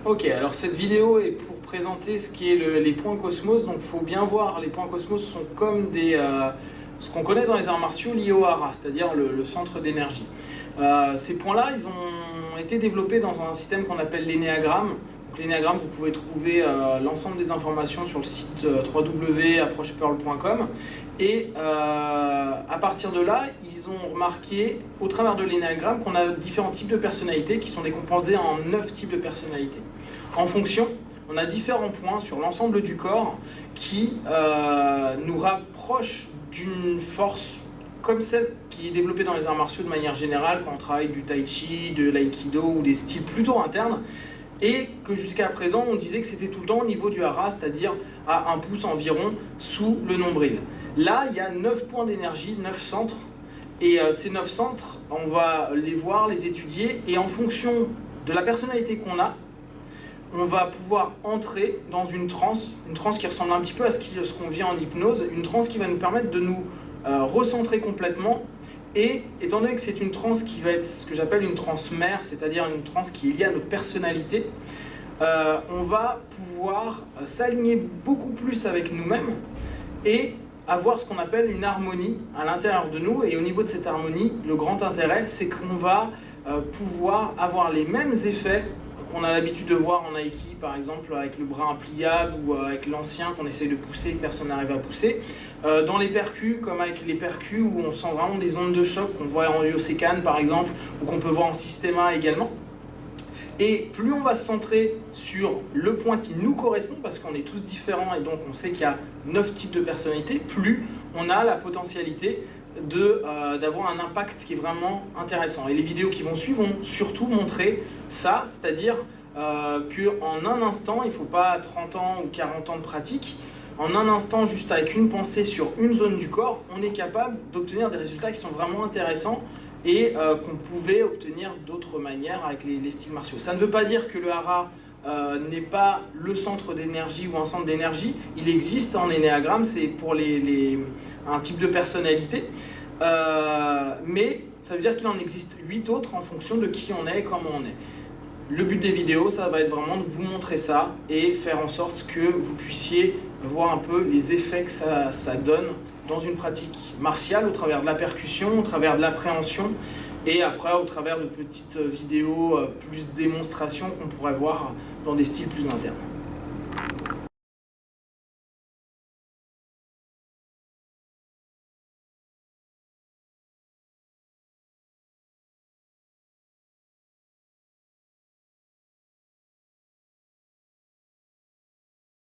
Ok, alors cette vidéo est pour présenter ce qui est les points cosmos, donc il faut bien voir, les points cosmos sont comme ce qu'on connaît dans les arts martiaux liés au hara, c'est-à-dire le centre d'énergie. Ces points-là, ils ont été développés dans un système qu'on appelle l'énéagramme. L'énéagramme, vous pouvez trouver l'ensemble des informations sur le site www.approchepearl.com. Et à partir de là, ils ont remarqué, au travers de l'énéagramme, qu'on a différents types de personnalités qui sont décomposés en 9 types de personnalités. En fonction, on a différents points sur l'ensemble du corps qui nous rapprochent d'une force comme celle qui est développée dans les arts martiaux de manière générale, quand on travaille du tai chi, de l'aïkido ou des styles plutôt internes, et que jusqu'à présent on disait que c'était tout le temps au niveau du hara, c'est-à-dire à 1 pouce environ sous le nombril. Là, il y a 9 points d'énergie, 9 centres, et ces 9 centres, on va les voir, les étudier, et en fonction de la personnalité qu'on a, on va pouvoir entrer dans une transe qui ressemble un petit peu à ce qu'on vit en hypnose, une transe qui va nous permettre de nous recentrer complètement. Et étant donné que c'est une transe qui va être ce que j'appelle une transe mère, c'est-à-dire une transe qui est liée à notre personnalité, on va pouvoir s'aligner beaucoup plus avec nous-mêmes et avoir ce qu'on appelle une harmonie à l'intérieur de nous. Et au niveau de cette harmonie, le grand intérêt, c'est qu'on va pouvoir avoir les mêmes effets qu'on a l'habitude de voir en Aiki, par exemple avec le bras impliable ou avec l'ancien qu'on essaye de pousser et que personne n'arrive à pousser. Dans les percus, comme avec les percus où on sent vraiment des ondes de choc qu'on voit en Ryosekan par exemple, ou qu'on peut voir en Systema également. Et plus on va se centrer sur le point qui nous correspond, parce qu'on est tous différents et donc on sait qu'il y a 9 types de personnalités, plus on a la potentialité d'avoir un impact qui est vraiment intéressant. Et les vidéos qui vont suivre vont surtout montrer ça, c'est-à-dire qu'en un instant, il ne faut pas 30 ans ou 40 ans de pratique, en un instant, juste avec une pensée sur une zone du corps, on est capable d'obtenir des résultats qui sont vraiment intéressants et qu'on pouvait obtenir d'autres manières avec les styles martiaux. Ça ne veut pas dire que le hara n'est pas le centre d'énergie ou un centre d'énergie. Il existe en énéagramme, c'est pour un type de personnalité, mais ça veut dire qu'il en existe 8 autres en fonction de qui on est et comment on est. Le but des vidéos, ça va être vraiment de vous montrer ça et faire en sorte que vous puissiez voir un peu les effets que ça donne dans une pratique martiale au travers de la percussion, au travers de l'appréhension et après au travers de petites vidéos plus démonstrations qu'on pourrait voir dans des styles plus internes.